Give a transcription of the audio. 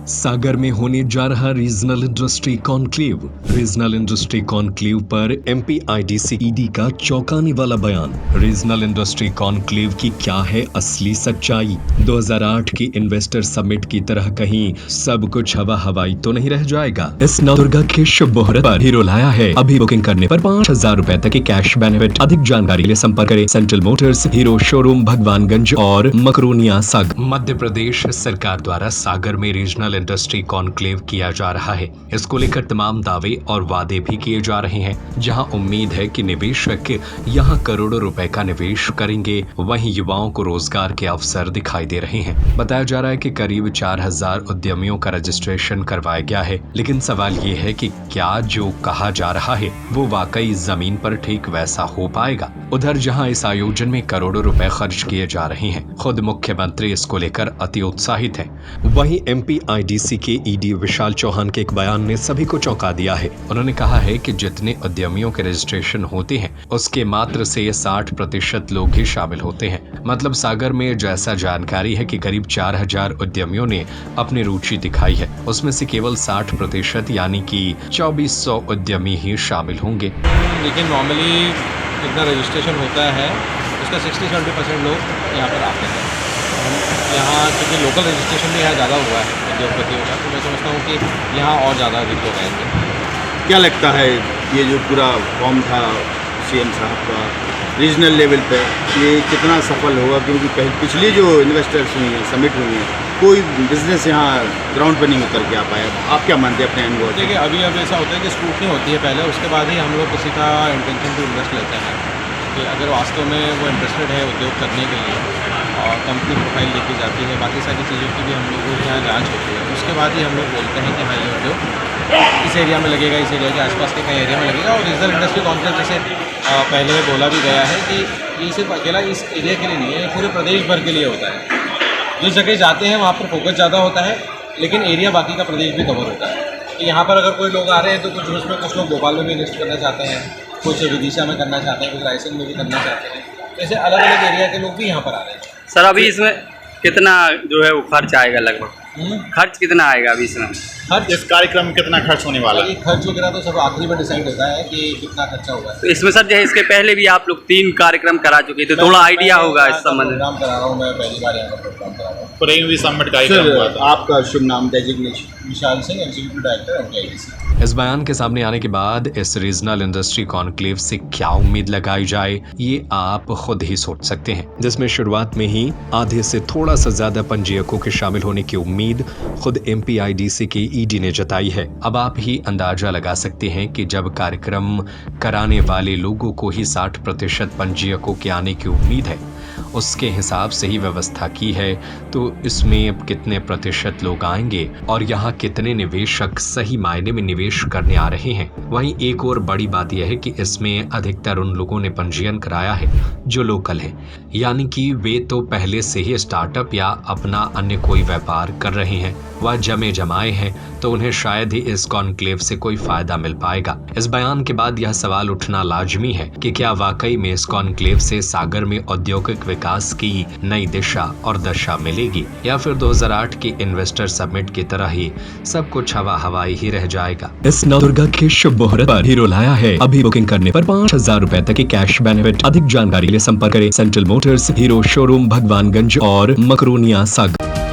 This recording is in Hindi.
सागर में होने जा रहा regional industry conclave. Regional industry conclave पर एमपीआईडीसी ईडी का चौंकाने वाला बयान। रीजनल इंडस्ट्री कॉन्क्लेव की क्या है असली सच्चाई? 2008 की इन्वेस्टर समिट की तरह कहीं सब कुछ हवा हवाई तो नहीं रह जाएगा? इस नवदुर्गा के शुभ मुहूर्त पर हीरो लाया है अभी बुकिंग करने पर 5,000 रुपए तक की कैश बेनिफिट। अधिक जानकारी के लिए संपर्क करें central Motors, hero showroom, Bhagwanganj और मकरोनिया सागर। मध्य प्रदेश सरकार द्वारा सागर में रीजनल इंडस्ट्री कॉन्क्लेव किया जा रहा है। इसको लेकर तमाम दावे और वादे भी किए जा रहे हैं, जहां उम्मीद है कि निवेशक यहां करोड़ों रुपए का निवेश करेंगे। वहीं युवाओं को रोजगार के अवसर दिखाई दे रहे हैं। बताया जा रहा है कि करीब 4,000 उद्यमियों का रजिस्ट्रेशन करवाया गया है, लेकिन सवाल ये है कि क्या जो कहा जा रहा है वो वाकई जमीन पर ठीक वैसा हो पाएगा? उधर जहां इस आयोजन में करोड़ों रुपए खर्च किए जा रहे हैं, खुद मुख्यमंत्री इसको लेकर अति उत्साहित हैं। वहीं एमपीआईडीसी के ईडी विशाल चौहान के एक बयान ने सभी को चौंका दिया है। उन्होंने कहा है कि जितने उद्यमियों के रजिस्ट्रेशन होते हैं उसके मात्र से 60% लोग ही शामिल होते हैं। मतलब सागर में जैसा जानकारी है कि करीब 4,000 उद्यमियों ने अपनी रुचि दिखाई है, उसमें से केवल 60% यानी कि 2,400 उद्यमी ही शामिल होंगे। लेकिन नॉर्मली जितना रजिस्ट्रेशन होता है उसका 60-70% लोग यहाँ पर आते हैं। यहाँ क्योंकि लोकल रजिस्ट्रेशन भी यहाँ ज़्यादा हुआ है उद्योगपतियों का, तो मैं समझता हूँ कि यहाँ और ज़्यादा अधिक लोग आएंगे। क्या लगता है ये जो पूरा फॉर्म था सीएम साहब का रीजनल लेवल पे, ये कितना सफल होगा? क्योंकि पिछली जो इन्वेस्टर्स हुई हैं, समिट हुई हैं, कोई बिजनेस यहाँ ग्राउंड पर नहीं उतर के आ पाया। आप क्या मानते हैं अपने अनुभव? देखिए, अभी ऐसा होता है कि स्क्रूटनी होती है पहले, उसके बाद ही हम लोग किसी का इंटेंशन टू इन्वेस्ट लेते हैं कि अगर वास्तव में वो इंटरेस्टेड है उद्योग करने के लिए, और कंपनी प्रोफाइल देखी जाती है, बाकी सारी चीज़ों की भी हम लोगों के यहाँ जाँच होती है। उसके बाद ही हम लोग बोलते हैं कि हाँ ये उद्योग इस एरिया में लगेगा, इस एरिया के आसपास के कई एरिया में लगेगा। और रीजनल इंडस्ट्री कॉन्क्लेव जैसे पहले बोला भी गया है कि ये सिर्फ अकेला इस एरिया के लिए नहीं है, ये पूरे प्रदेश भर के लिए होता है। जिस जगह जाते हैं वहाँ पर फोकस ज़्यादा होता है, लेकिन एरिया बाकी का प्रदेश भी कवर होता है। कि यहाँ पर अगर कोई लोग आ रहे हैं तो कुछ उसमें कुछ लोग भोपाल में भी इन्वेस्ट करना चाहते हैं, कुछ विदिशा में करना चाहते हैं, कुछ रायसेन में भी करना चाहते हैं। ऐसे अलग अलग एरिया के लोग भी यहाँ पर आ रहे हैं। सर अभी इसमें कितना जो है वो खर्च आएगा? लगभग खर्च कितना आएगा अभी इसमें? खर्च इस कार्यक्रम में कितना खर्च होने वाला है? खर्च वगैरह तो सब आखिरी में डिसाइड होता है कि कितना खर्चा होगा। तो इसमें सर जो है इसके पहले भी आप लोग 3 कार्यक्रम करा चुके थे, तो थोड़ा आइडिया होगा इस संबंध में। प्रोग्राम करा रहा हूँ मैं, पहली बार यहाँ का प्रोग्राम करा रहा हूँ। समिट कार्यक्रम हुआ था। आपका शुभ नाम, designation? Vishal Singh, executive director MPIDC. इस बयान के सामने आने के बाद इस रीजनल इंडस्ट्री कॉन्क्लेव से क्या उम्मीद लगाई जाए, ये आप खुद ही सोच सकते हैं। जिसमें शुरुआत में ही आधे से थोड़ा सा ज्यादा पंजीयकों के शामिल होने की उम्मीद खुद एमपीआईडीसी के ईडी ने जताई है। अब आप ही अंदाजा लगा सकते हैं कि जब कार्यक्रम कराने वाले लोगों को ही 60% पंजीयकों के आने की उम्मीद है, उसके हिसाब से ही व्यवस्था की है, तो इसमें अब कितने प्रतिशत लोग आएंगे और यहाँ कितने निवेशक सही मायने में निवेश करने आ रहे हैं। वहीं एक और बड़ी बात यह है कि इसमें अधिकतर उन लोगों ने पंजीयन कराया है जो लोकल है, यानी कि वे तो पहले से ही स्टार्टअप या अपना अन्य कोई व्यापार कर रहे हैं, वह जमे जमाए हैं, तो उन्हें शायद ही इस कॉन्क्लेव से कोई फायदा मिल पाएगा। इस बयान के बाद यह सवाल उठना लाजमी है कि क्या वाकई में इस कॉन्क्लेव से सागर में औद्योगिक विकास की नई दिशा और दशा मिलेगी, या फिर 2008 की इन्वेस्टर समिट की तरह ही सब कुछ हवा हवाई ही रह जाएगा? इस नवदुर्गा के शुभ मुहूर्त पर हीरो लाया है अभी बुकिंग करने पर 5,000 रुपए तक की कैश बेनिफिट। अधिक जानकारी के लिए संपर्क करें central Motors, hero showroom, Bhagwanganj और मकरोनिया सागर।